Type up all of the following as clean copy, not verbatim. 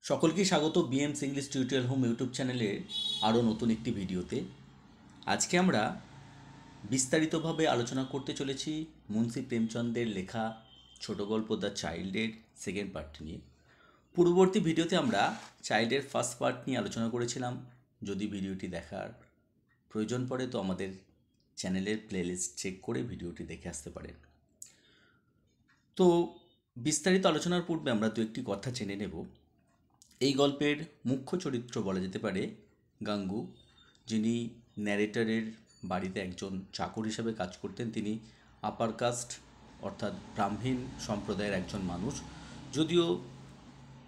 সকলকে স্বাগত বিএমস English tutorial home YouTube চ্যানেলের আরও নতুন একটি ভিডিওতে। আজকে আমরা বিস্তারিতভাবে আলোচনা করতে চলেছি মুন্সি প্রেমচন্দের লেখা ছোট গল্প দ্য চাইল্ডের সেকেন্ড পার্ট নিয়ে। পূর্ববর্তী ভিডিওতে আমরা চাইল্ডের ফার্স্ট পার্ট নিয়ে আলোচনা করেছিলাম। যদি ভিডিওটি দেখার প্রয়োজন পড়ে তো আমাদের চ্যানেলের প্লেলিস্ট চেক করে ভিডিওটি দেখে আসতে পারেন। তো বিস্তারিত আলোচনার পূর্বে আমরা দু একটি কথা জেনে নেব। এই গল্পের মুখ্য চরিত্র বলা যেতে পারে গাঙ্গু, যিনি ন্যারেটরের বাড়িতে একজন চাকর হিসাবে কাজ করতেন। তিনি আপার কাস্ট অর্থাৎ ব্রাহ্মণ সম্প্রদায়ের একজন মানুষ, যদিও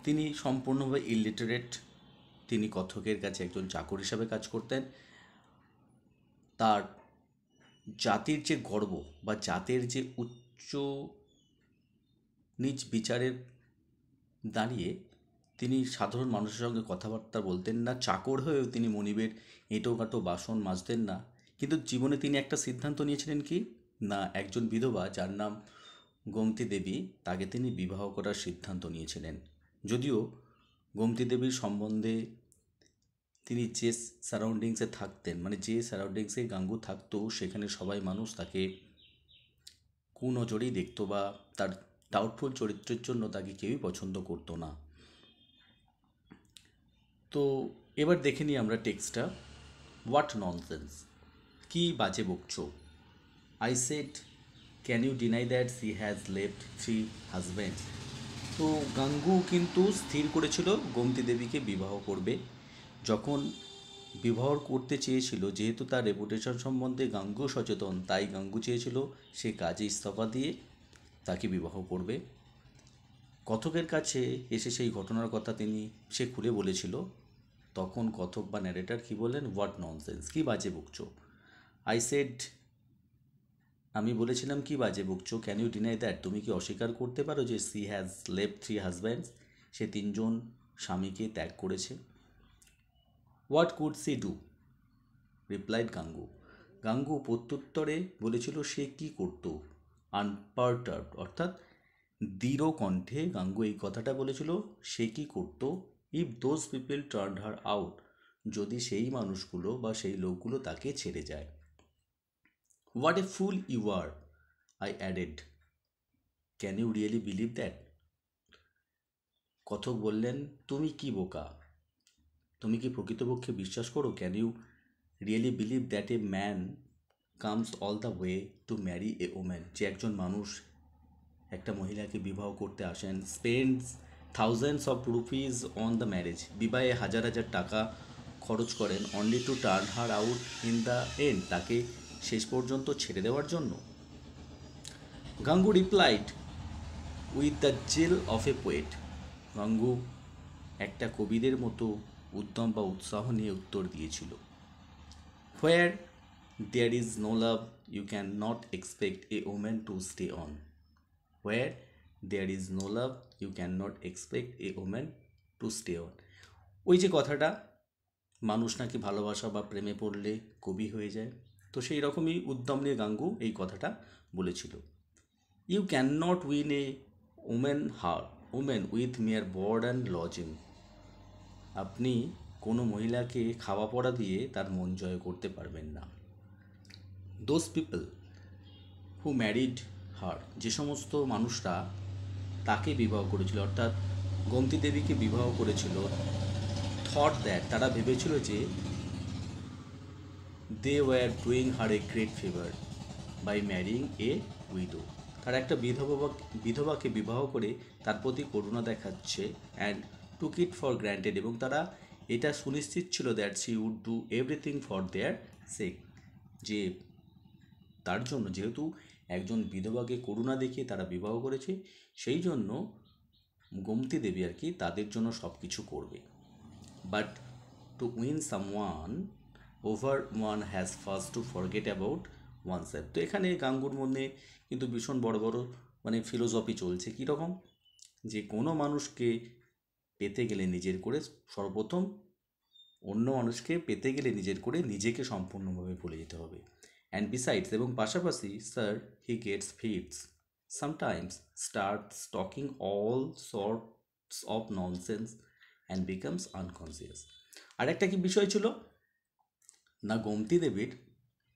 তিনি সম্পূর্ণভাবে ইলিটারেট। তিনি কথকের কাছে একজন চাকর হিসাবে কাজ করতেন। তার জাতির যে গর্ব বা জাতের যে উচ্চ নিজ বিচারের দাঁড়িয়ে তিনি সাধারণ মানুষের সঙ্গে কথাবার্তা বলতেন না। চাকর হয়েও তিনি মনিবের এঁটোকাটো বাসন মাজতেন না। কিন্তু জীবনে তিনি একটা সিদ্ধান্ত নিয়েছিলেন কি না, একজন বিধবা যার নাম গোমতী দেবী, তাকে তিনি বিবাহ করার সিদ্ধান্ত নিয়েছিলেন। যদিও গোমতী দেবীর সম্বন্ধে তিনি যে সারাউন্ডিংসে থাকতেন, মানে যে সারাউন্ডিংসে গাঙ্গু থাকতো, সেখানে সবাই মানুষ তাকে কুনজরেই দেখতো বা তার ডাউটফুল চরিত্রের জন্য তাকে কেউই পছন্দ করতো না। তো এবার দেখে নিই আমরা টেক্সটটা। হোয়াট ননসেন্স, কি বাজে বকছো। I said can you deny that she has left 3 husbands. তো গাঙ্গু কিন্তু স্থির করেছিল গোমতী দেবীকে বিবাহ করবে। যখন বিবাহ করতে চেয়েছিল, যেহেতু তার রেপুটেশন সম্বন্ধে গাঙ্গু সচেতন, তাই গাঙ্গু চেয়েছিল সে কাজে ইস্তফা দিয়ে তাকে বিবাহ করবে। কথকের কাছে এসে সেই ঘটনার কথা সে খুলে বলেছিল। তখন কথক বা ন্যারেটার কী বললেন, হোয়াট ননসেন্স, কী বাজে বকছো। আই সেড, আমি বলেছিলাম কি বাজে বকছো। ক্যান ইউ ডিনাই দ্যাট, তুমি কি অস্বীকার করতে পারো যে সি হ্যাজ লেফট 3 হাজব্যান্ডস, সে 3জন স্বামীকে ত্যাগ করেছে। What could she do, replied Gangu. Gangu প্রত্যুত্তরে বলেছিল সে কি করত। আনপারটার্বড অর্থাৎ দৃঢ় কণ্ঠে গাঙ্গু এই কথাটা বলেছিল, সে কি করত। If those people turn her out, যদি সেই মানুষগুলো বা সেই লোকগুলো তাকে ছেড়ে যায়। What a fool you are, I added. Can you really believe that. কথক বললেন, তুমি কি বোকা, তুমি কি প্রকৃতপক্ষে বিশ্বাস করো। Can you really believe that a man comes all the way to marry a woman, যে একজন মানুষ একটা মহিলাকে বিবাহ করতে আসেন, spends thousands of rupees on the marriage, বিবাহে হাজার হাজার টাকা খরচ করেন, only to turn her out in the end, তাকে শেষ পর্যন্ত ছেড়ে দেওয়ার জন্য। Gangu replied with the zeal of a poet. Gangu একটা কবিদের মতো উদ্যম বা উৎসাহ নিয়ে উত্তর দিয়েছিল। Where there is no love you can not expect a woman to stay on. Where there is no love you can not expect a woman to stay on. ওই যে কথাটা, মানুষ নাকি ভালোবাসা বা প্রেমে পড়লে কবি হয়ে যায়, তো সেই রকমই উদ্যম নিয়ে গাঙ্গু এই কথাটা বলেছিল। You can not win a woman with mere board and lodging. আপনি কোনো মহিলাকে খাওয়া পড়া দিয়ে তার মন জয় করতে পারবেন না। দোজ পিপল হু ম্যারিড হার, যে সমস্ত মানুষরা তাকে বিবাহ করেছিল অর্থাৎ গোমতী দেবীকে বিবাহ করেছিল, থট দ্যাট, তারা ভেবেছিল যে they were doing her a great favour by marrying a widow. তারা একটা বিধবাকে বিবাহ করে তার প্রতি করুণা দেখাচ্ছে, and took it for granted, এবং তারা এটা সুনিশ্চিত ছিল that she would do everything for their sake, যে তার জন্য, যেহেতু একজন বিধবাকে করুণা দেখিয়ে তারা বিবাহ করেছে, সেই জন্য গোমতী দেবী আর কি তাদের জন্য সব কিছু করবে। But to win someone over one has first two forget about one self. তো এখানে গাঙ্গুর মধ্যে কিন্তু ভীষণ বড় বড় ফিলোসফি চলছে। কীরকম, যে কোনো মানুষকে পেতে গেলে সর্বপ্রথম অন্য মানুষকে পেতে গেলে নিজেকে সম্পূর্ণভাবে ভুলে যেতে হবে। অ্যান্ড বিসাইডস, এবং পাশাপাশি, sir he gets fits sometimes, starts talking all sorts of nonsense, and becomes unconscious. আর একটা কি বিষয় ছিল না, গোমতী দেবীর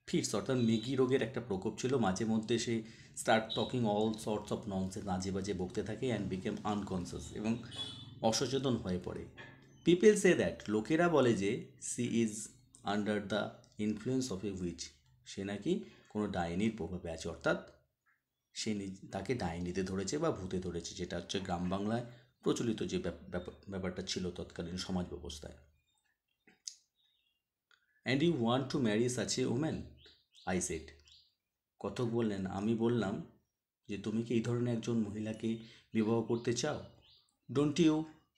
ফিটস অর্থাৎ মৃগী রোগের একটা প্রকোপ ছিল। মাঝে মধ্যে সে start talking all sorts of nonsense, বাজে বাজে বকতে থাকে, অ্যান্ড বিকেম আনকনসিয়াস এবং অসচেতন হয়ে পড়ে। পিপল সে দ্যাট, লোকেরা বলে যে she is under the influence of a witch, সে নাকি কোনো ডাইনির প্রভাবে আছে, অর্থাৎ সে তাকে ডাইনিতে ধরেছে বা ভূতে ধরেছে, যেটা হচ্ছে গ্রাম বাংলায় প্রচলিত যে ব্যাপারটা ছিল তৎকালীন সমাজ ব্যবস্থায়। And you want to marry such a woman, I said. কথক বললেন, আমি বললাম যে তুমি কি এই ধরনের একজন মহিলাকে বিবাহ করতে চাও? ডোন্ট ইউ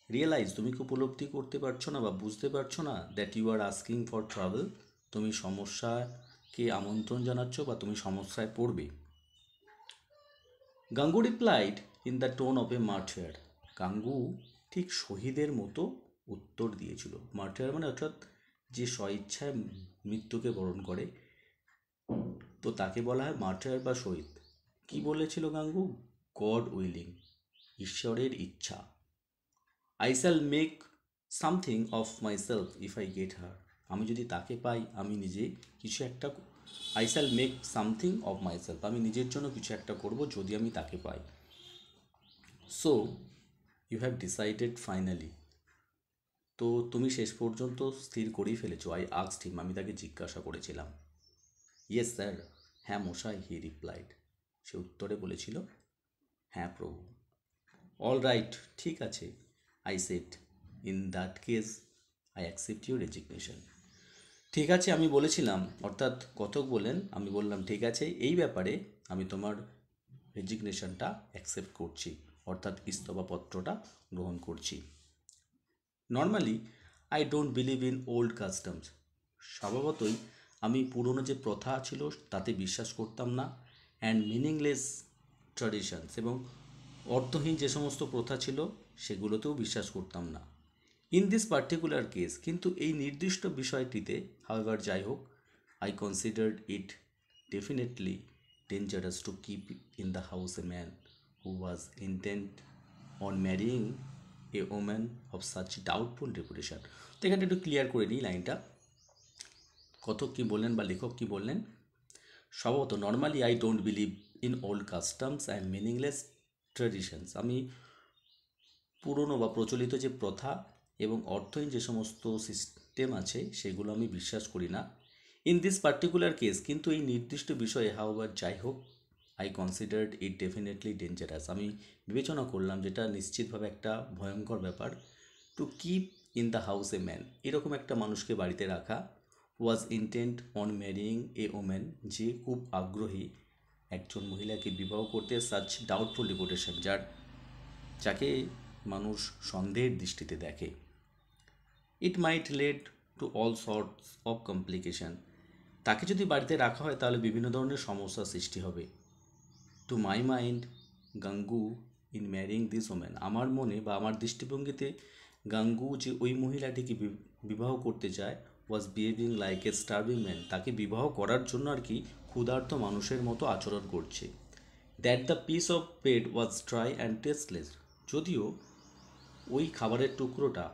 রিয়েলাইজ, তুমি কি উপলব্ধি করতে পারছো না বা বুঝতে পারছো না that you are asking for trouble, তুমি সমস্যাকে আমন্ত্রণ জানাচ্ছ বা তুমি সমস্যায় পড়বে। Gangu replied in the tone of a martyr, Gangu ঠিক শহীদের মতো উত্তর দিয়েছিল। মার্টিয়ার মানে অর্থাৎ যে স্বইচ্ছায় মৃত্যুকে বরণ করে, তো তাকে বলা হয় মার্টিয়ার বা শহীদ। কি বলেছিল গাঙ্গু? গড উইলিং, ঈশ্বরের ইচ্ছা। I shall make something of myself if I get her, আমি যদি তাকে পাই আমি নিজে কিছু একটা, I shall make something of myself, আমি নিজের জন্য কিছু একটা করব যদি আমি তাকে পাই। So you have decided finally, তো তুমি শেষ পর্যন্ত স্থির করেই ফেলেছো। আই আস্কড হিম, আমি তাকে জিজ্ঞাসা করেছিলাম। ইয়েস স্যার, হ্যাঁ মশাই, হি রিপ্লাইড, সে উত্তরে বলেছিল, হ্যাঁ প্রভু। অল রাইট, ঠিক আছে, I said, in that case I accept your resignation. ঠিক আছে আমি বলেছিলাম, অর্থাৎ কথক বলেন, আমি বললাম ঠিক আছে, এই ব্যাপারে আমি তোমার রেজিগনেশনটা অ্যাকসেপ্ট করছি, অর্থাৎ ইস্তফাপত্রটা গ্রহণ করছি। Normally I don't believe in old customs, স্বভাবতই আমি পুরনো যে প্রথা ছিল তাতে বিশ্বাস করতাম না, অ্যান্ড মিনিংলেস ট্র্যাডিশনস, এবং অর্থহীন যে সমস্ত প্রথা ছিল সেগুলোতেও বিশ্বাস করতাম না। ইন দিস পার্টিকুলার কেস, কিন্তু এই নির্দিষ্ট বিষয়টিতে, হাউএভার যাই হোক, I considered it definitely dangerous to keep in the house a man who was intent on marrying a woman of such doubtful reputation. তো এখানে একটু ক্লিয়ার করে নিই লাইনটা, কথক কী বললেন বা লেখক কী বললেন। স্বভাবত normally I don't believe in old customs and meaningless traditions, আমি পুরনো বা প্রচলিত যে প্রথা এবং অর্থহীন যে সমস্ত সিস্টেম আছে সেগুলো আমি বিশ্বাস করি না। ইন দিস পার্টিকুলার কেস, কিন্তু এই নির্দিষ্ট বিষয়ে হাউএভার যাই হোক, I considered it definitely dangerous, আমি বিবেচনা করলাম যেটা নিশ্চিতভাবে একটা ভয়ঙ্কর ব্যাপার, two keep in the house a man, এরকম একটা মানুষকে বাড়িতে রাখা, ওয়াজ intent on marrying a woman, যে খুব আগ্রহী একজন মহিলাকে বিবাহ করতে, সাচ ডাউটফুল রেপুটেশন, যাকে মানুষ সন্দেহের দৃষ্টিতে দেখে। It might lead to all sorts of complication, তাকে যদি বাড়িতে রাখা হয় তাহলে বিভিন্ন ধরনের সমস্যার সৃষ্টি হবে। To my mind Gangu in marrying this woman, আমার মনে বা আমার দৃষ্টিভঙ্গিতে গাঙ্গু যে ওই মহিলাটিকে বিবাহ করতে চায়, was behaving like a starving man, তাকে বিবাহ করার জন্য আর কি ক্ষুধার্ত মানুষের মতো আচরণ করছে। That the piece of bread was dry and tasteless, যদিও ওই খাবারের টুকরোটা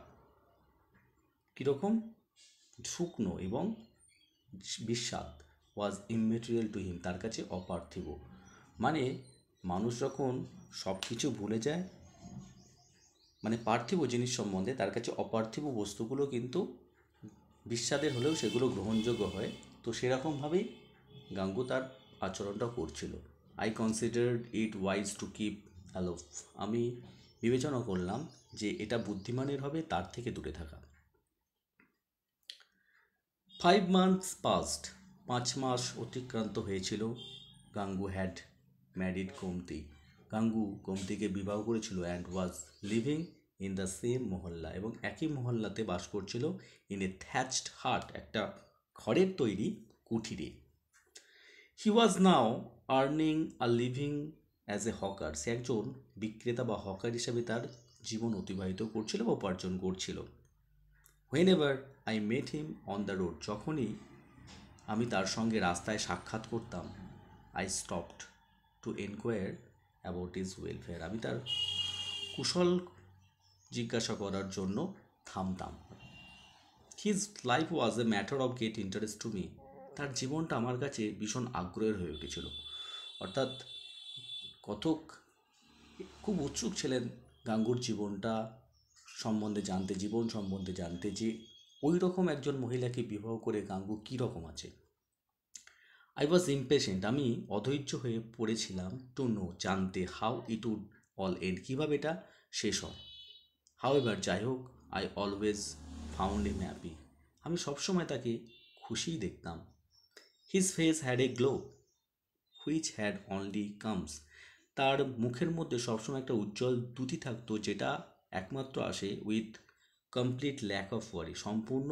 কীরকম শুকনো এবং বিস্বাদ, ওয়াজ ইমমেটেরিয়াল টু হিম, তার কাছে অপার্থিব। মানে মানুষ যখন সব কিছু ভুলে যায়, মানে পার্থিব জিনিস সম্বন্ধে, তার কাছে অপার্থিব বস্তুগুলো কিন্তু বিস্বাদের হলেও সেগুলো গ্রহণযোগ্য হয়। তো সেরকমভাবেই গাঙ্গু তার আচরণটা করছিল। I considered it wise to keep aloof, আমি বিবেচনা করলাম যে এটা বুদ্ধিমানের হবে তার থেকে দূরে থাকা। 5 months পাস্ট, 5 মাস অতিক্রান্ত হয়েছিল। গাঙ্গু হ্যাড ম্যারিড গোমতী, গাঙ্গু গোমতীকে বিবাহ করেছিল, and was living in the same মহল্লা, এবং একই মহল্লাতে বাস করছিল। ইন এ থ্যাচড হাট, একটা খড়ের তৈরি কুঠিরে। He was now earning a living as a hawker, সে একজন বিক্রেতা বা হকার হিসেবে তার জীবন অতিবাহিত করছিল বা উপার্জন করছিল। Whenever I met him on the road, যখনই আমি তার সঙ্গে রাস্তায় সাক্ষাৎ করতাম, I stopped to enquire about his welfare, আমি তার কুশল জিজ্ঞাসা করার জন্য থামতাম। His life was a matter of great interest to me. তার জীবনটা আমার কাছে ভীষণ আগ্রহের হয়ে উঠেছিল। অর্থাৎ কথক খুব উৎসুক ছিলেন গাঙ্গুর জীবনটা সম্বন্ধে জানতে, জীবন সম্বন্ধে জানতে, যে ওই রকম একজন মহিলাকে বিবাহ করে গাঙ্গু কী রকম আছে। আই ওয়াজ ইমপেশেন্ট, আমি অধৈর্য হয়ে পড়েছিলাম টু নো, জানতে, how it would all end, কীভাবে এটা শেষ হয়। হাউ এভার, যাই হোক, I always found him happy, আমি সবসময় তাকে খুশিই দেখতাম। His face had a glow which had only comes, তার মুখের মধ্যে সবসময় একটা উজ্জ্বল দ্যুতি থাকতো, যেটা একমাত্র আসে উইথ কমপ্লিট ল্যাক অফ ওয়ারি, সম্পূর্ণ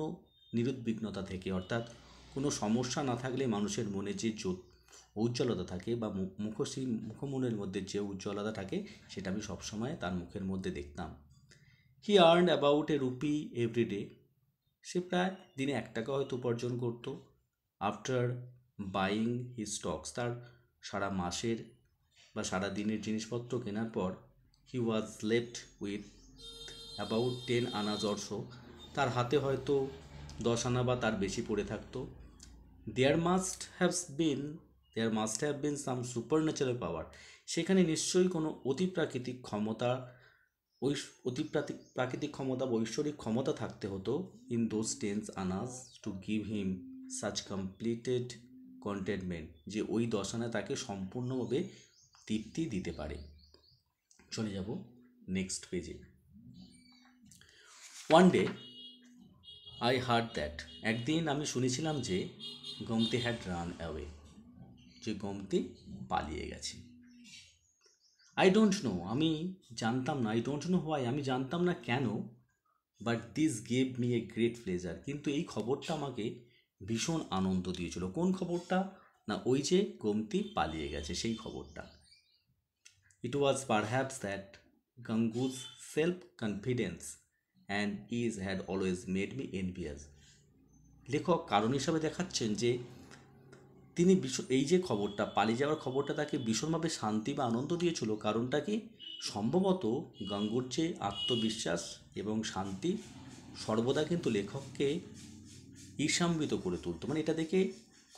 নিরুদ্বিগ্নতা থেকে। অর্থাৎ কোনো সমস্যা না থাকলে মানুষের মনে যে উজ্জ্বলতা থাকে বা মুখমনের মধ্যে যে উজ্জ্বলতা থাকে, সেটা আমি সবসময় তার মুখের মধ্যে দেখতাম। He earned about a rupee every day, সে প্রায় দিনে 1 টাকা হয়তো উপার্জন করত। আফটার বাইং হি স্টকস, তার সারা মাসের বা সারা দিনের জিনিসপত্র কেনার পর, হি ওয়াজ লেফট উইথ অ্যাবাউট 10 আনাজ অর্স, তার হাতে হয়তো 10 আনা বা তার বেশি পড়ে থাকতো। There must have been there must have been some supernatural power, সেখানে নিশ্চয়ই কোনো অতিপ্রাকৃতিক ক্ষমতা, প্রাকৃতিক ক্ষমতা বা ঐশ্বরিক ক্ষমতা থাকতে হতো ইন দোজ 10 আনাজ to give him such completed containment, যে ওই 10 আনা তাকে সম্পূর্ণভাবে তৃপ্তি দিতে পারে। চলে যাব নেক্সট পেজে। One day I hard that, একদিন আমি শুনেছিলাম যে গোমতি হ্যাড রান অ্যাওয়ে, যে গোমতি পালিয়ে গেছে। আই ডোন্ট নো, আমি জানতাম না, আই ডোন্ট নো হোয়াই, আমি জানতাম না কেন, but this gave me a great pleasure, কিন্তু এই খবরটা আমাকে ভীষণ আনন্দ দিয়েছিল। কোন খবরটা? না, ওই যে গোমতি পালিয়ে গেছে সেই খবরটা। It was perhaps that Gangu's self confidence and is had always made me envious. লেখক কারণ হিসাবে দেখাচ্ছেন যে তিনি এই যে খবরটা, পালিয়ে যাওয়ার খবরটা তাকে ভীষণভাবে শান্তি বা আনন্দ দিয়েছিল। কারণটা কি? সম্ভবত গাঙ্গুর যে আত্মবিশ্বাস এবং শান্তি সর্বদা কিন্তু লেখককে ঈর্ষান্বিত করে তুলতো। মানে এটা দেখে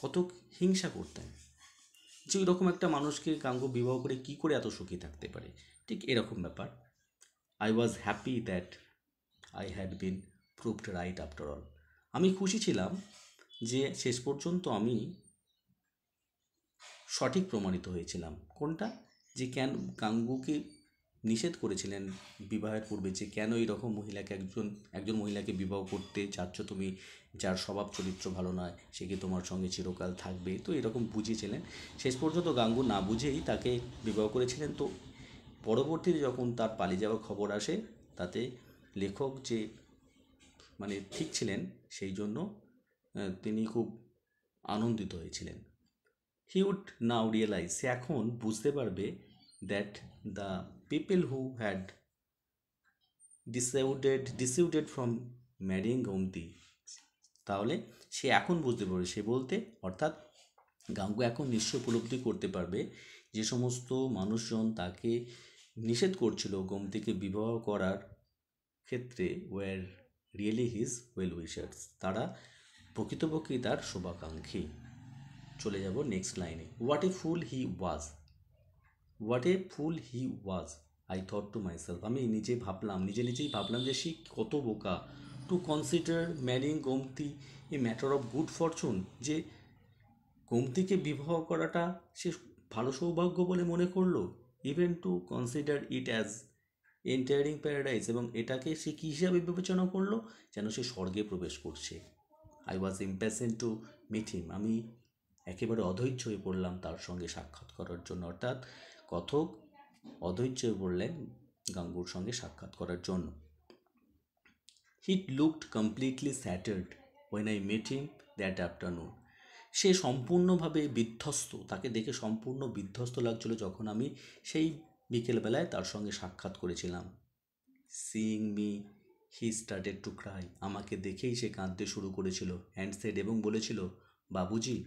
কত হিংসা করতেন যে ওইরকম একটা মানুষকে গাঙ্গু বিবাহ করে কি করে এত সুখী থাকতে পারে, ঠিক এরকম ব্যাপার। I was happy that I had been proved right after all, আমি খুশি ছিলাম যে শেষ পর্যন্ত আমি সঠিক প্রমাণিত হয়েছিলাম। কোনটা? যে কেন গাঙ্গুকে নিষেধ করেছিলেন বিবাহের পূর্বে, যে কেন এইরকম মহিলাকে একজন মহিলাকে বিবাহ করতে চাচ্ছ তুমি, যার স্বভাব চরিত্র ভালো নয়, সে কি তোমার সঙ্গে চিরকাল থাকবে, তো এরকম বুঝিয়েছিলেন। শেষ পর্যন্ত গাঙ্গু না বুঝেই তাকে বিবাহ করেছিলেন। তো পরবর্তীতে যখন তার পালিয়ে যাওয়ার খবর আসে, তাতে লেখক যে মানে ঠিক ছিলেন, সেই জন্য তিনি খুব আনন্দিত হয়েছিলেন। হি উড নাও রিয়েলাইজ, সে এখন বুঝতে পারবে, that the people who had dissuaded from marrying Gomti, তাহলে সে এখন বুঝতে পারবে, সে বলতে অর্থাৎ গাঙ্গু এখন নিশ্চয় উপলব্ধি করতে পারবে, যে সমস্ত মানুষজন তাকে নিষেধ করছিল গোমতিকে বিবাহ করার ক্ষেত্রে, were really his well wishers, তারা প্রকৃতপক্ষেই তার শুভাকাঙ্ক্ষী। চলে যাব নেক্সট লাইনে। What a fool he was, I thought to myself, আমি নিজেই ভাবলাম যে সে কত বোকা, to consider marrying Gomti a matter of good fortune, যে গোমতিকে বিবাহ করাটা সে ভালো সৌভাগ্য বলে মনে করলো। Even to consider it as এন্টায়ারিং paradise, এবং এটাকে সে কী হিসাবে বিবেচনা করলো? যেন সে স্বর্গে প্রবেশ করছে। I was impatient to meet him, আমি একেবারে অধৈর্য হয়ে পড়লাম তার সঙ্গে সাক্ষাৎ করার জন্য। অর্থাৎ কথক অধৈর্য হয়ে পড়লেন গাঙ্গুর সঙ্গে সাক্ষাৎ করার জন্য। He looked completely shattered when I met him that afternoon, সে সম্পূর্ণভাবে বিধ্বস্ত, তাকে দেখে সম্পূর্ণ বিধ্বস্ত লাগছিল যখন আমি সেই বিকেলবেলায় তার সঙ্গে সাক্ষাৎ করেছিলাম। Seeing me he started to cry, আমাকে দেখেই সে কাঁদতে শুরু করেছিল। অ্যান্ড সেড, এবং বলেছিল, Babuji,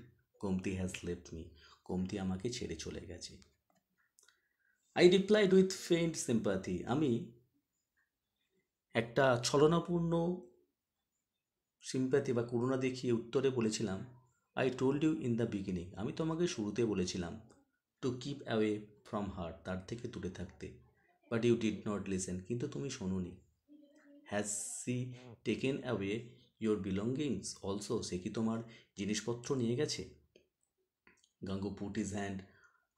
Gomti has left me, Gomti আমাকে ছেড়ে চলে গেছে। I replied with faint sympathy, আমি একটা ছলনাপূর্ণ সিম্প্যাথি বা করুণা দেখিয়ে উত্তরে বলেছিলাম, I told you in the beginning, আমি তোমাকে শুরুতে বলেছিলাম to keep away from her, তার থেকে দূরে থাকতে, but you did not listen, কিন্তু তুমি শোনোনি। Has she taken away your belongings also, সে কি তোমার জিনিসপত্র নিয়ে গেছে? Gangu put his hand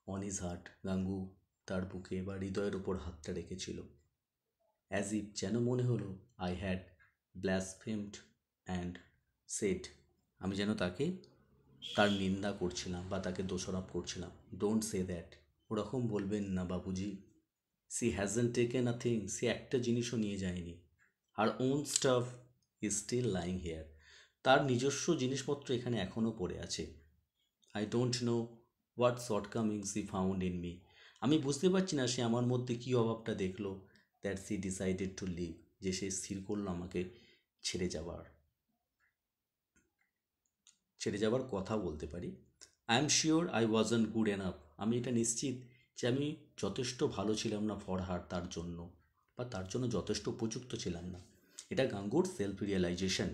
on his heart, Gangu তার বুকে বা হৃদয়ের ওপর হাতটা রেখেছিল। অ্যাজ ইফ, যেন মনে হলো, আই হ্যাড ব্লাসফেমড অ্যান্ড সেড, আমি যেন তাকে তার নিন্দা করছিলাম বা তাকে দোষারোপ করছিলাম। ডোন্ট সে দ্যাট, ওরকম বলবেন না Babuji. She hasn't taken a thing, সে একটা জিনিসও নিয়ে যায়নি। Her own stuff is still lying here, তার নিজস্ব জিনিসপত্র এখানে এখনও পড়ে আছে। I don't know what shortcomings he found in me, আমি বুঝতে পারছি না সে আমার মধ্যে কী অভাবটা দেখলো, that she decided to leave, যে সে স্থির করলো আমাকে ছেড়ে যাওয়ার কথা বলতে পারি। I am sure I wasn't good enough, আমি এটা নিশ্চিত যে আমি যথেষ্ট ভালো ছিলাম না ফর হার, তার জন্য, বা তার জন্য যথেষ্ট উপযুক্ত ছিলাম না। এটা গাঙ্গুর self realisation.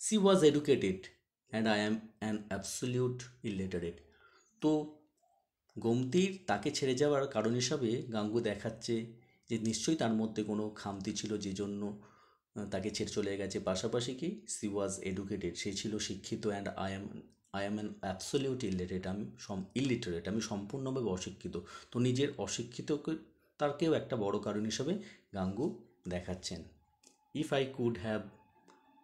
She was educated and I am an absolute illiterate. তো গোমতীর তাকে ছেড়ে যাওয়ার কারণ হিসাবে গাঙ্গু দেখাচ্ছে যে নিশ্চয়ই তার মধ্যে কোনো খামতি ছিল, যে জন্য তাকে ছেড়ে চলে গেছে। পাশাপাশি কি, সি ওয়াজ এডুকেটেড, সে ছিল শিক্ষিত, and I am an absolute illiterate, আমি সম্পূর্ণভাবে অশিক্ষিত। তো নিজের অশিক্ষিতকে তারকেও একটা বড় কারণ হিসাবে গাঙ্গু দেখাচ্ছেন। If I could have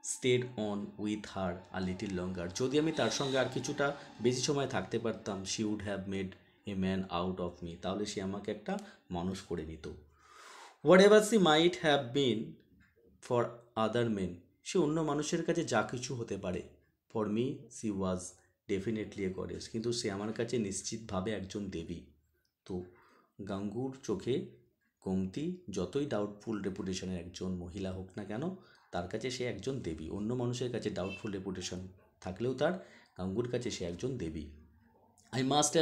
stayed on with her a little longer, যদি আমি তার সঙ্গে আর কিছুটা বেশি সময় থাকতে পারতাম, she would have made a man out of me, তাহলে সে আমাকে একটা মানুষ করে নিত। Whatever she might have been for other men, সে অন্য মানুষের কাছে যা কিছু হতে পারে, for me she was definitely a goddess, কিন্তু সে আমার কাছে নিশ্চিতভাবে একজন দেবী। তো গাঙ্গুর চোখে গোমতী যতই ডাউটফুল রেপুটেশনের একজন মহিলা হোক না কেন, তার কাছে সে একজন দেবী। অন্য মানুষের কাছে ডাউটফুল রেপুটেশন থাকলেও গাঙ্গুর কাছে সে একজন দেবী। I must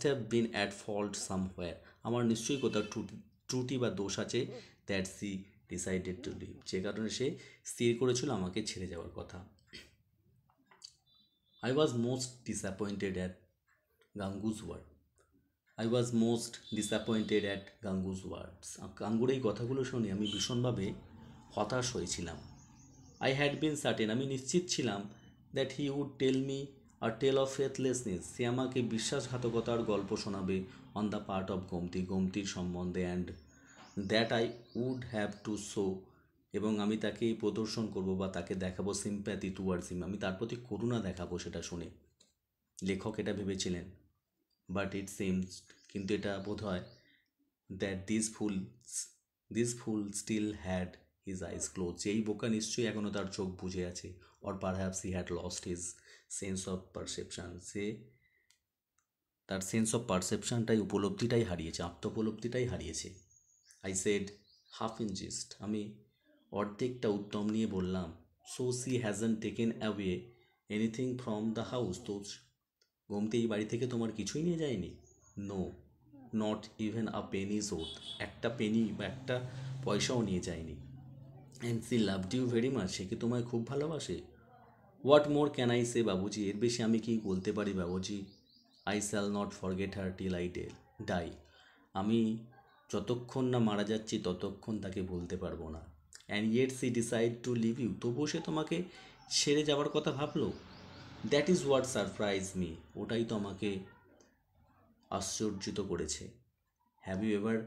have been at fault somewhere, আমার নিশ্চয়ই কোথাও ত্রুটি বা দোষ আছে। That she decided to leave, যে কারণে সে স্থির করেছিল আমাকে ছেড়ে যাওয়ার কথা। I was most disappointed at Gangu's word Gangu's words, গাঙ্গুর এই কথাগুলো শুনে আমি ভীষণভাবে হতাশ হয়েছিলাম। আই হ্যাড বিন সার্টেন, আমি নিশ্চিত ছিলাম, that he would tell me a tale of faithlessness, সে আমাকে বিশ্বাসঘাতকতার গল্প শোনাবে, অন দ্য পার্ট অফ গোমতীর সম্বন্ধে, and that I would have to show, এবং আমি তাকে প্রদর্শন করব বা তাকে দেখাবো সিম্প্যাথি টুয়ার্ডস হিম, আমি তার প্রতি করুণা দেখাবো সেটা শুনে। লেখক এটা ভেবেছিলেন, বাট ইট সিমস, কিন্তু এটা বোধ হয়, that this fool still had his eyes closed, এই বোকা নিশ্চয়ই এখনও তার চোখ বুজে আছে। Or perhaps he had lost his sense of perception, সে তার সেন্স অফ পারসেপশনটাই, উপলব্ধিটাই হারিয়েছে, আত্মোপলব্ধিটাই হারিয়েছে। I said half in jest, আমি অর্ধেকটা উদ্যম নিয়ে বললাম। So she hasn't taken away anything from the house, তো গোমতী এই বাড়ি থেকে তোমার কিছুই নিয়ে যায়নি? No, not even a পেনিজ worth, একটা পেনি বা একটা পয়সাও নিয়ে যায়নি। And she loved you very much, সে কি তোমায় খুব ভালোবাসে? What more can I say Babuji, এর বেশি আমি কি বলতে পারি Babuji? I shall not forget her till I die, আমি যতক্ষণ না মারা যাচ্ছি ততক্ষণ তাকে ভুলতে পারবো না। And yet she decide to leave you, তবুও সে তোমাকে ছেড়ে যাওয়ার কথা ভাবলো। That is what surprise me, ওটাই তো আমাকে আশ্চর্যিত করেছে। Have you ever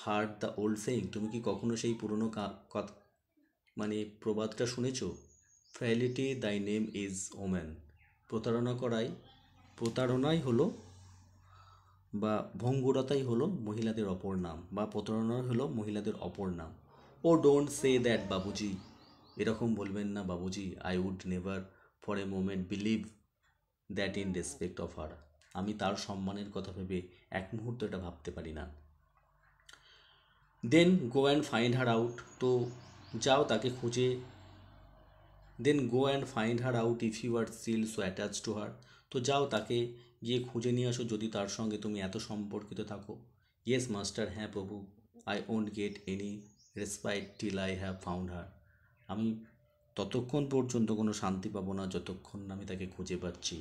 heard the old saying, তুমি কি কখনো সেই পুরনো কথা মানে প্রবাদটা শুনেছো? ফ্যালিটি দাই নেম ইজ ওম্যান, প্রতারণাই হলো বা ভঙ্গুরতাই হলো মহিলাদের অপর নাম, বা প্রতারণাই হলো মহিলাদের অপর নাম। ও ডোন্ট সে দ্যাট বাবুজি, এরকম বলবেন না Babuji. I would never for a moment believe that in respect of her, আমি তার সম্মানের কথা ভেবে এক মুহূর্ত এটা ভাবতে পারি না। Then go and find her out, তো যাও তাকে খুঁজে, then go and find her out if you are still so attach to her, তো যাও তাকে গিয়ে খুঁজে নিয়ে আসো যদি তার সঙ্গে তুমি এত সম্পর্কিত থাকো। ইয়েস মাস্টার, হ্যাঁ প্রভু। I won't get any respite till I have found her. আমি ততক্ষণ পর্যন্ত কোনো শান্তি পাবো না যতক্ষণ না আমি তাকে খুঁজে পাচ্ছি।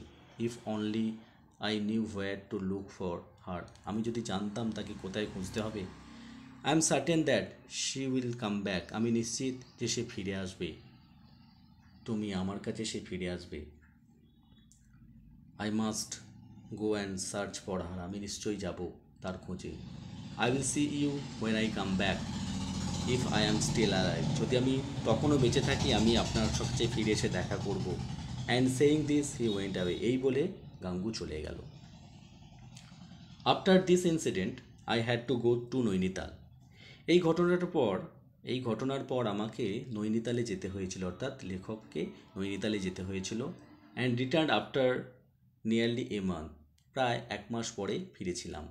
If only I knew where to look for her, আমি যদি জানতাম তাকে কোথায় খুঁজতে হবে। I am certain that she will come back, আমি নিশ্চিত যে সে ফিরে আসবে। তুমি আমার কাছে সে ফিরে আসবে। I must go and search for her, আমি নিশ্চয়ই যাব তার খোঁজে। I will see you when I come back if I am still alive, যদি আমি তখনও বেঁচে থাকি আমি আপনার সবচেয়ে ফিরে এসে দেখা করব। And saying this he went away, এই বলে গাঙ্গু চলে গেল। After this incident I had to go to Nainital, এই ঘটনার পর আমাকে নৈনিতালে যেতে হয়েছিল, অর্থাৎ লেখককে নৈনিতালে যেতে হয়েছিল। And return after nearly a month, প্রায় 1 মাস পরে ফিরেছিলাম।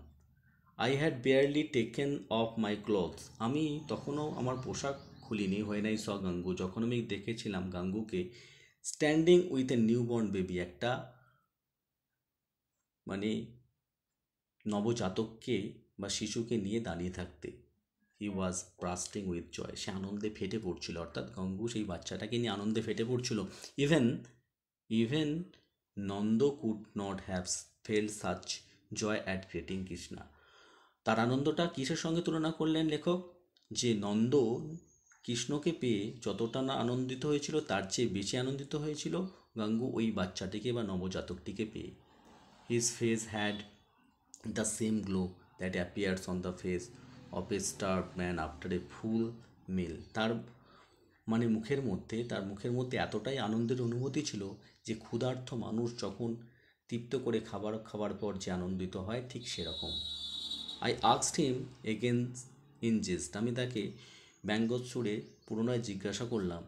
I had barely taken off my clothes, আমি তখনও আমার পোশাক খুলিনি। হোয়েন আই স গাঙ্গু, যখন আমি দেখেছিলাম গাঙ্গুকে standing with a newborn baby, একটা মানে নবজাতককে বা শিশুকে নিয়ে দাঁড়িয়ে থাকতে। হি ওয়াজ ব্রাস্টিং উইথ জয়, সে আনন্দে ফেটে পড়ছিল, অর্থাৎ গঙ্গু সেই বাচ্চাটাকে নিয়ে আনন্দে ফেটে পড়ছিল। Even even Nanda could not have felt such joy at greeting Krishna, তার আনন্দটা কিসের সঙ্গে তুলনা করলেন লেখক, যে নন্দ কৃষ্ণকে পেয়ে যতটা না আনন্দিত হয়েছিল তার চেয়ে বেশি আনন্দিত হয়েছিল গাঙ্গু ওই বাচ্চাটিকে বা নবজাতকটিকে পেয়ে। His face had the same glow that appears on the face of a starved man after a full meal, তার মুখের মধ্যে এতটাই আনন্দের অনুভূতি ছিল যে ক্ষুধার্ত মানুষ যখন তৃপ্ত করে খাবার পর যে আনন্দিত হয় ঠিক সেরকম। I asked him again in jest, আমি তাকে ব্যঙ্গোচ্ছুরে পুনরায় জিজ্ঞাসা করলাম,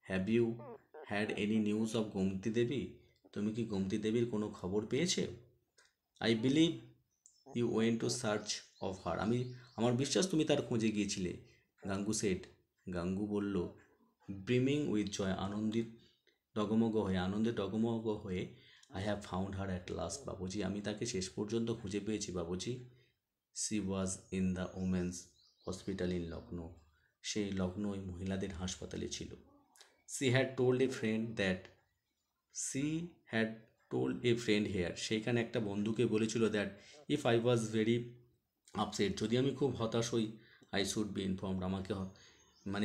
have you had any news of Gomti Devi, তুমি কি গোমতী দেবীর কোনো খবর পেয়েছে? I believe you went to search of her, আমার বিশ্বাস তুমি তার খোঁজে গিয়েছিলে। গাঙ্গু সেট, গাঙ্গু বলল, ব্রিমিং উইথ জয়, আনন্দে ডগমগ হয়ে, I have found her at last Babuji, আমি তাকে শেষ পর্যন্ত খুঁজে পেয়েছি Babuji. She was in the women's hospital in Lucknow, সেই লখনৌ মহিলাদের হাসপাতালে ছিল। She had told a friend that she had told a friend here, সেইখানে একটা বন্ধুকে বলেছিল that if I was very upset, যদি আমি খুব হতাশ হই, আই শুড বি ইনফর্মড, আমাকে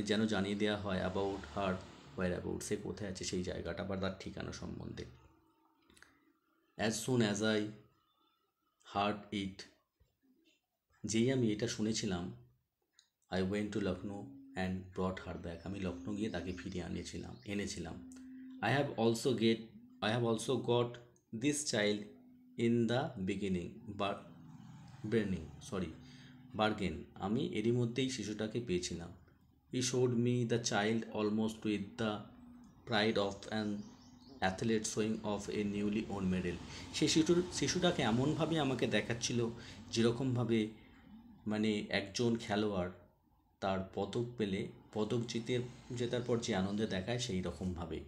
যেন জানিয়ে দেওয়া হয় অ্যাবাউট হার হোয়ার অ্যাবাউট, সে কোথায় আছে সেই জায়গাটা বা তার ঠিকানা সম্বন্ধে। As soon as I heard it, যেই আমি এটা শুনেছিলাম, I went to Lucknow and brought her back, আমি লখনৌ গিয়ে তাকে ফিরিয়ে এনেছিলাম। I have also got this child in the beginning bargain, আমি এরই মধ্যেই শিশুটাকে পেয়েছিলাম। He showed me the child almost with the pride of an athlete showing off a newly won medal, সেই শিশুটাকে এমনভাবে আমাকে দেখাচ্ছিল যেরকমভাবে একজন খেলোয়াড় তার পদক জেতার পর যে আনন্দে দেখায় সেই রকমভাবে।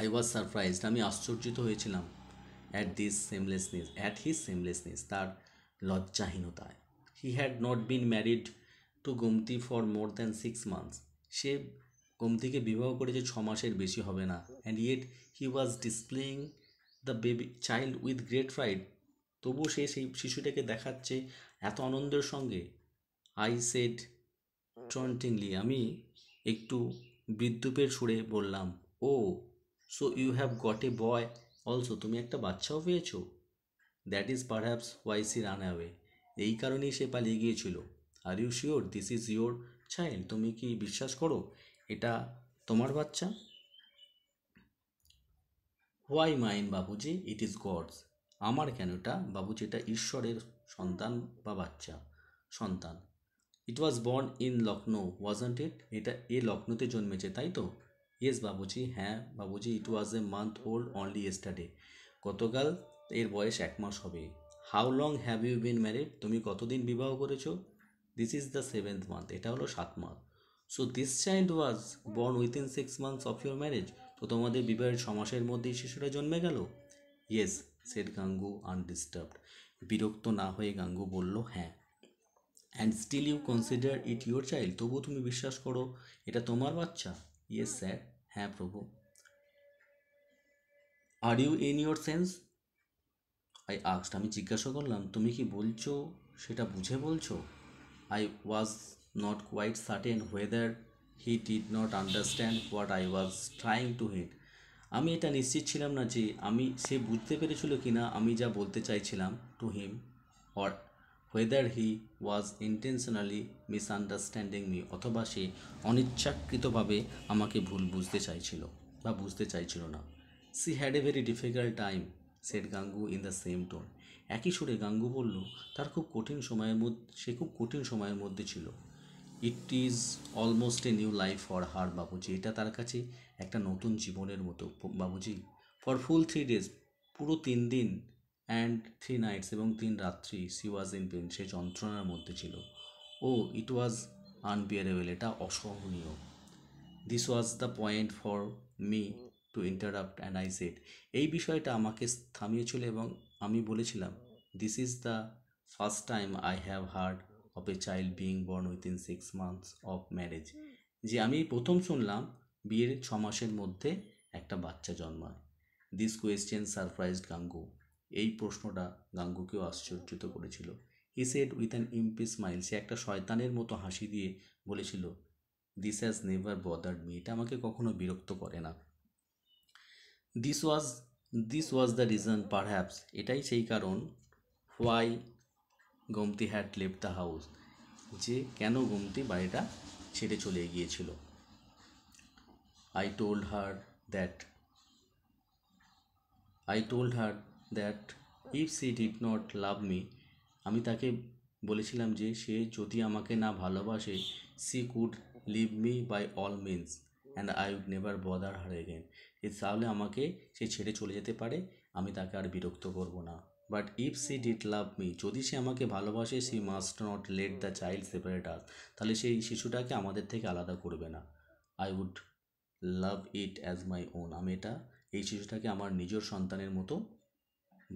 আই ওয়াজ সারপ্রাইজড, আমি আশ্চর্যিত হয়েছিলাম অ্যাট হিজ সেমলেসনেস, তার লজ্জাহীনতায়। He had not been married to Gomti for more than 6 months, সে গোমতিকে বিবাহ করেছে 6 মাসের বেশি হবে না। And yet he was displaying the baby child with great pride, তবুও সে সেই শিশুটাকে দেখাচ্ছে এত আনন্দের সঙ্গে। আই সেড ট্রন্টিংলি, আমি একটু বিদ্রূপের সুরে বললাম, oh so you have got a boy also, তুমি একটা বাচ্চাও পেয়েছো। That is perhaps why she ran away, এই কারণেই সে পালিয়ে গিয়েছিল। Are you sure this is your child, তুমি কি বিশ্বাস করো এটা তোমার বাচ্চা? Why mine Babuji, it is God's, আমার কেন এটা বাবুজি, এটা ঈশ্বরের সন্তান বা সন্তান। It was born in Lucknow wasn't it, লখনৌতে জন্মেছে তাই তো? ইয়েস বাবুজি, হ্যাঁ Babuji. It was a month old only yesterday, গতকাল এর বয়স 1 মাস হবে। How long have you been married, তুমি কতদিন বিবাহ করেছো? This is the 7th month, এটা হলো 7 মাস। So this child was born within 6 months of your marriage, তো তোমাদের বিবাহের 6 মাসের মধ্যেই শিশুরা জন্মে গেল? ইয়েস সেড গাঙ্গু আনডিস্টার্বড, বিরক্ত না হয়ে গাঙ্গু বলল হ্যাঁ। And still you consider it your child, তবুও তুমি বিশ্বাস করো এটা তোমার বাচ্চা? ইয়েস স্যার, হ্যাঁ প্রভু। Are you in your sense, I asked, আমি জিজ্ঞাসা করলাম তুমি কি বলছো সেটা বুঝে বলছো? I was not quite certain whether he did not understand what I was trying to hit, আমি এটা নিশ্চিত ছিলাম না যে সে বুঝতে পেরেছিল কি না আমি যা বলতে চাইছিলাম to him, or whether he was intentionally misunderstanding me, অথবা সে অনিচ্ছাকৃতভাবে আমাকে ভুল বুঝতে চাইছিল বা বুঝতে চাইছিল না। She had a very difficult time, said Gangu in the same tone, একই সুরে গাঙ্গু বলল সে খুব কঠিন সময়ের মধ্যে ছিল। It is almost a new life for her Babuji, এটা তার কাছে একটা নতুন জীবনের মতো বাবুজি। ফর ফুল 3 days, পুরো 3 দিন, অ্যান্ড 3 nights, এবং 3 রাত্রি, সি ওয়াজ ইন পেন, সে যন্ত্রণার মধ্যে ছিল। ও ইট ওয়াজ আনবিয়ারেবল, এটা অসহনীয়। This was the point for me to interrupt and I said, এই বিষয়টা আমাকে থামিয়েছিল এবং আমি বলেছিলাম, this is the first time I have heard of a child being born within 6 months of marriage, যে আমি প্রথম শুনলাম বিয়ের 6 মাসের মধ্যে একটা বাচ্চা জন্মায়। দিস কোয়েশ্চেন সারপ্রাইজড গাঙ্গু, এই প্রশ্নটা গাঙ্গুকেও আশ্চর্যিত করেছিল। He said with an impish smile, সে একটা শয়তানের মতো হাসি দিয়ে বলেছিল, this has never bothered me, এটা আমাকে কখনো বিরক্ত করে না। This was this was the reason perhaps, এটাই সেই কারণ, why Gomti had left the house, যে কেন গোমতি বাড়িটা ছেড়ে চলে গিয়েছিল। I told her that I told her that if she did not love me, আমি তাকে বলেছিলাম যে সে যদি আমাকে না ভালোবাসে, she could leave me by all means and I would never bother her again, তাহলে আমাকে সে ছেড়ে চলে যেতে পারে, আমি তাকে আর বিরক্ত করব না। But if she did love me, যদি সে আমাকে ভালোবাসে, she must not let the child separate us, তাহলে সেই শিশুটাকে আমাদের থেকে আলাদা করবে না। I would love it as my own, আমি এই শিশুটাকে আমার নিজের সন্তানের মতো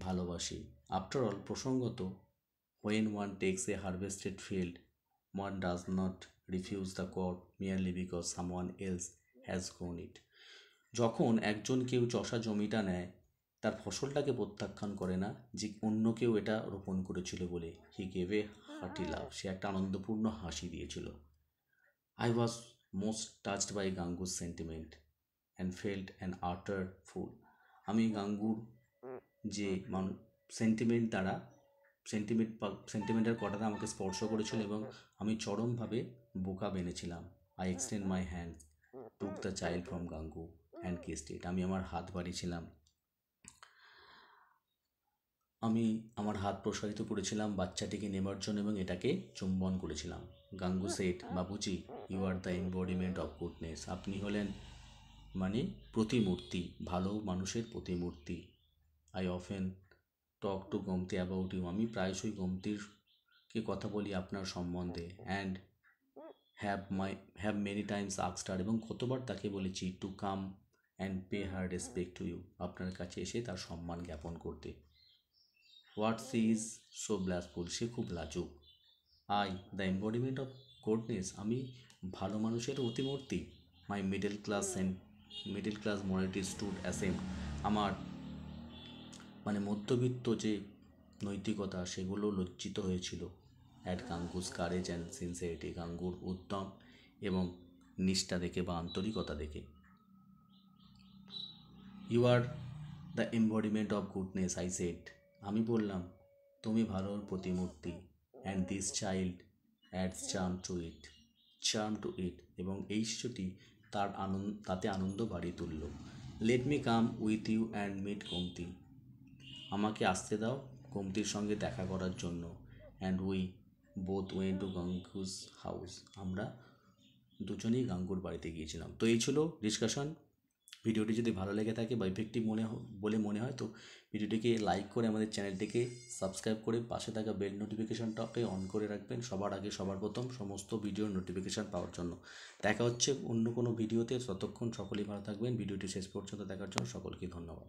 ভালোবাসি। আফটার অল, প্রসঙ্গত, when one takes a harvested field, one does not refuse the crop merely because someone else has grown it. যখন কেউ চষা জমিটা নেয়, তার ফসলটাকে প্রত্যাখ্যান করে না যে অন্য কেউ এটা রোপণ করেছিল বলে। হি গেভ এ হার্টি লাভ, সে একটা আনন্দপূর্ণ হাসি দিয়েছিল। I was most touched by গাঙ্গুর sentiment and felt an utter fool, আমি গাঙ্গুর যে সেন্টিমেন্ট দ্বারা সেন্টিমেন্টের কথাটা আমাকে স্পর্শ করেছিল এবং আমি চরমভাবে বোকা বেনেছিলাম। I extend my hand, took the child from Gangu and kissed it, আমি আমার হাত বাড়িয়েছিলাম, আমি আমার হাত প্রসারিত করেছিলাম বাচ্চাটিকে নেবার জন্য এবং এটাকে চুম্বন করেছিলাম। Gangu said, Babuji, you are the embodiment of goodness, আপনি হলেন প্রতিমূর্তি, ভালো মানুষের প্রতিমূর্তি। I often talk to Gomti about you, আমি প্রায়শই গোমতিরকে কথা বলি আপনার সম্বন্ধে। And have many times asked her, এবং কতবার তাকে বলেছি, to come and pay her respect to you, আপনার কাছে এসে তার সম্মান জ্ঞাপন করতে। What she is so bashful, সে খুব লাজুক। I the embodiment of goodness, আমি ভালো মানুষের অতিমূর্তি। My middle class morality stood ashamed, আমার মধ্যবিত্ত যে নৈতিকতা সেগুলো লজ্জিত হয়েছিল। At Gangu's courage and sincerity, গাঙ্গুর উদ্যম এবং নিষ্ঠা দেখে বা আন্তরিকতা দেখে। You are the embodiment of goodness, I said, আমি বললাম তুমি ভালোর প্রতিমূর্তি। And this child adds charm to it, এবং এই শিশুটি তাতে আনন্দ বাড়িয়ে তুলল। Let me come with you and meet Gomti, আমাকে আসতে দাও গোমতির সঙ্গে দেখা করার জন্য। And we both went to Gangu's house, আমরা দুজনেই গাঙ্গুর বাড়িতে গিয়েছিলাম। তো এই ছিল ডিসকাশন। ভিডিওটি যদি ভালো লেগে থাকে বা ইফেক্টিভ বলে মনে হয় তো ভিডিওটিকে লাইক করে আমাদের চ্যানেলটিকে সাবস্ক্রাইব করে পাশে থাকা বেল নোটিফিকেশনটাকে অন করে রাখবেন সবার আগে সবার প্রথম সমস্ত ভিডিওর নোটিফিকেশান পাওয়ার জন্য। দেখা হচ্ছে অন্য কোনো ভিডিওতে, ততক্ষণ সকলেই ভালো থাকবেন। ভিডিওটি শেষ পর্যন্ত দেখার জন্য সকলকে ধন্যবাদ।